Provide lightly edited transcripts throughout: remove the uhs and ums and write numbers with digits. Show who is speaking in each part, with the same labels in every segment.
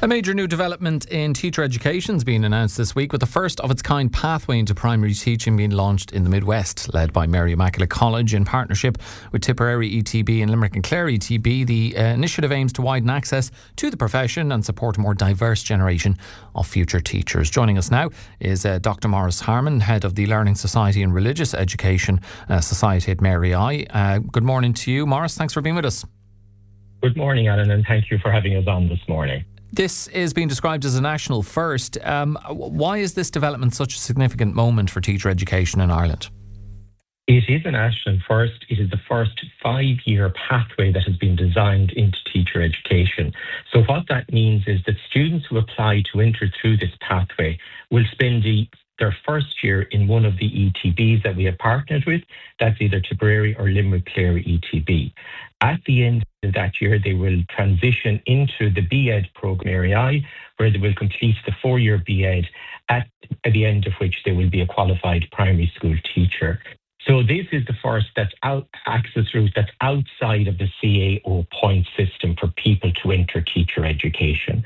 Speaker 1: A major new development in teacher education has been announced this week, with the first of its kind pathway into primary teaching being launched in the Midwest. Led by Mary Immaculate College in partnership with Tipperary ETB and Limerick and Clare ETB, the initiative aims to widen access to the profession and support a more diverse generation of future teachers. Joining us now is Dr Maurice Harmon, Head of the Learning Society and Religious Education Society at Mary I. Good morning to you, Maurice. Thanks for being with us.
Speaker 2: Good morning, Alan, and thank you for having us on this morning.
Speaker 1: This is being described as a national first. Why is this development such a significant moment for teacher education in Ireland?
Speaker 2: It is a national first. It is the first 5-year pathway that has been designed into teacher education. So what that means is that students who apply to enter through this pathway will spend their first year in one of the ETBs that we have partnered with. That's either Tipperary or Limerick Clare ETB. At the end of that year, they will transition into the BEd programme Mary I, where they will complete the 4-year BEd, at the end of which they will be a qualified primary school teacher. So this is the first access route that's outside of the CAO point system for people to enter teacher education.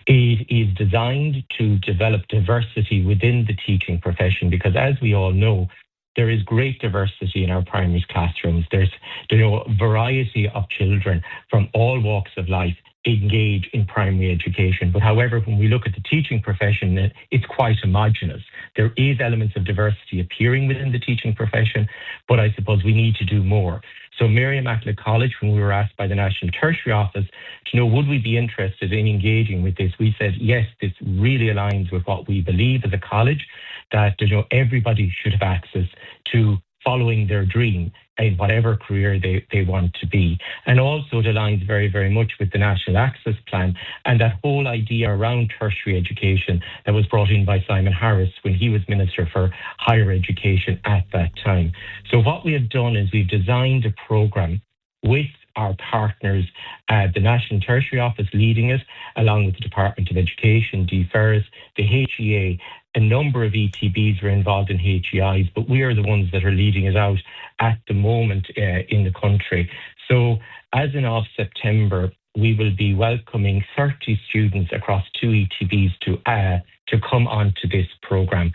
Speaker 2: It is designed to develop diversity within the teaching profession because, as we all know, there is great diversity in our primary classrooms. There's a variety of children from all walks of life engage in primary education. But however, when we look at the teaching profession, it's quite homogenous. There is elements of diversity appearing within the teaching profession, but I suppose we need to do more. So Mary Immaculate College, when we were asked by the National Tertiary Office to know would we be interested in engaging with this, we said yes, this really aligns with what we believe as a college, that everybody should have access to following their dream in whatever career they want to be. And also it aligns very, very much with the National Access Plan and that whole idea around tertiary education that was brought in by Simon Harris when he was Minister for Higher Education at that time. So what we have done is we've designed a programme with our partners, the National Tertiary Office leading it, along with the Department of Education, DFERS, the HEA. A number of ETBs were involved in HEIs, but we are the ones that are leading it out at the moment in the country. So as of September, we will be welcoming 30 students across 2 ETBs to come onto this programme.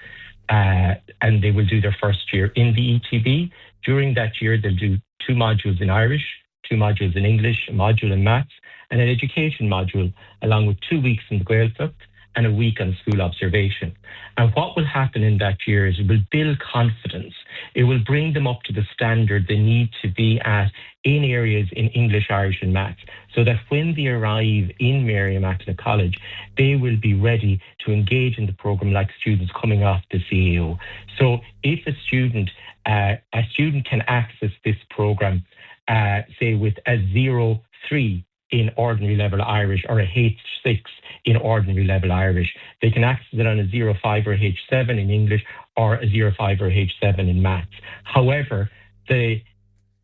Speaker 2: And they will do their first year in the ETB. During that year, they'll do 2 modules in Irish, 2 modules in English, a module in maths, and an education module, along with 2 weeks in the Gaeltacht and a week on school observation. And what will happen in that year is it will build confidence. It will bring them up to the standard they need to be at in areas in English, Irish and maths, so that when they arrive in Mary Immaculate College, they will be ready to engage in the programme like students coming off the CAO. So if a student can access this programme, say with a 0-3 in ordinary level Irish or a H6 in ordinary level Irish. They can access it on a 0-5 or H7 in English or a 0-5 or H7 in maths. However,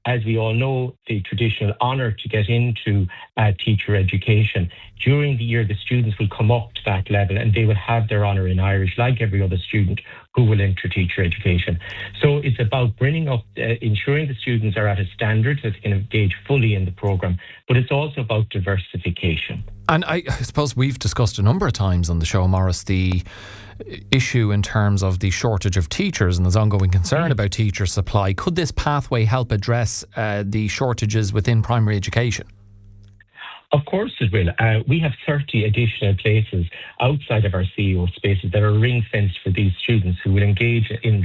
Speaker 2: as we all know, the traditional honour to get into teacher education, during the year the students will come up to that level and they will have their honour in Irish like every other student who will enter teacher education. So it's about bringing up, ensuring the students are at a standard so they can engage fully in the programme, but it's also about diversification.
Speaker 1: And I suppose we've discussed a number of times on the show, Maurice, the issue in terms of the shortage of teachers and there's ongoing concern about teacher supply. Could this pathway help address the shortages within primary education?
Speaker 2: Of course it will. We have 30 additional places outside of our CEO spaces that are ring-fenced for these students who will engage in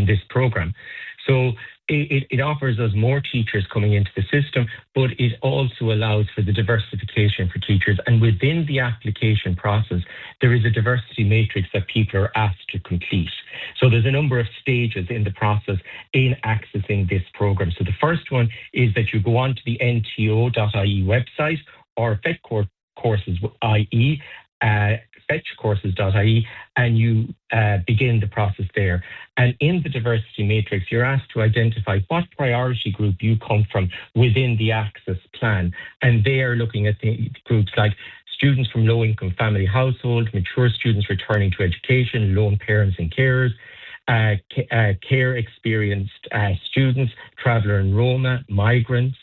Speaker 2: this programme. So it offers us more teachers coming into the system, but it also allows for the diversification for teachers. And within the application process, there is a diversity matrix that people are asked to complete. So there's a number of stages in the process in accessing this programme. So the first one is that you go on to the nto.ie website or fetchcourses.ie, fetchcourses.ie, and you begin the process there. And in the diversity matrix, you're asked to identify what priority group you come from within the access plan. And they are looking at the groups like students from low-income family households, mature students returning to education, lone parents and carers, care experienced students, traveller and Roma, migrants,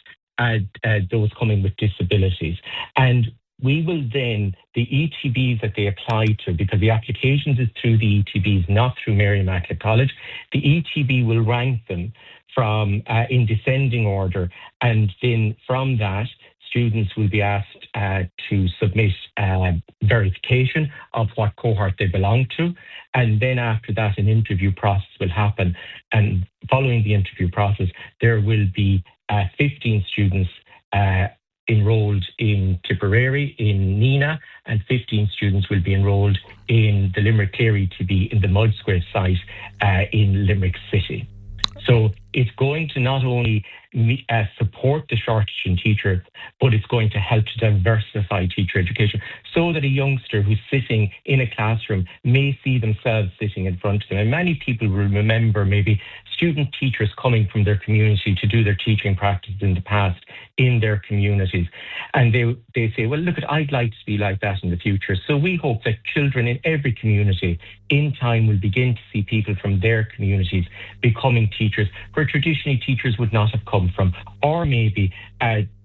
Speaker 2: those coming with disabilities. And we will then, the ETBs that they apply to, because the applications is through the ETBs, not through Mary Immaculate College, the ETB will rank them from in descending order, and then from that, students will be asked to submit verification of what cohort they belong to. And then after that, an interview process will happen. And following the interview process, there will be 15 students enrolled in Tipperary, in Nina, and 15 students will be enrolled in the Limerick Clare ETB in the Mud Square site in Limerick City. So it's going to not only support the shortage in teachers, but it's going to help to diversify teacher education so that a youngster who's sitting in a classroom may see themselves sitting in front of them. And many people will remember maybe student teachers coming from their community to do their teaching practice in the past in their communities. And they say, well, look, I'd like to be like that in the future. So we hope that children in every community in time will begin to see people from their communities becoming teachers where traditionally teachers would not have come from, or maybe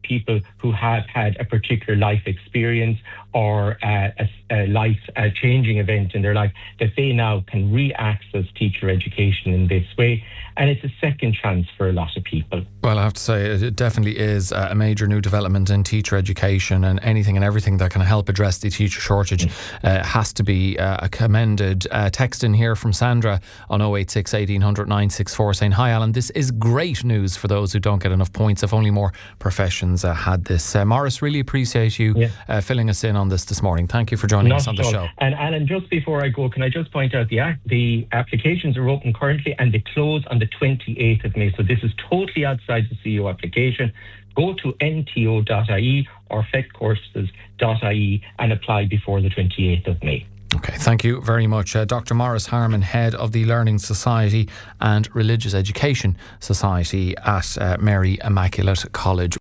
Speaker 2: people who have had a particular life experience or a life-changing event in their life, that they now can re-access teacher education in this way. And it's a second chance for a lot of people.
Speaker 1: Well, I have to say, it definitely is a major new development in teacher education, and anything and everything that can help address the teacher shortage has to be commended. Text in here from Sandra on 086 1800 964 saying, hi Alan, this is great news for those who don't get enough points. If only more professions had this. Maurice, really appreciate you filling us in on this morning. Thank you for joining us on the show.
Speaker 2: And Alan, just before I go, can I just point out the applications are open currently and they close on the 28th of May. So this is totally outside the CEO application. Go to nto.ie or feccourses.ie and apply before the 28th of May.
Speaker 1: Okay, thank you very much. Dr Maurice Harmon, Head of the Learning Society and Religious Education Society at Mary Immaculate College.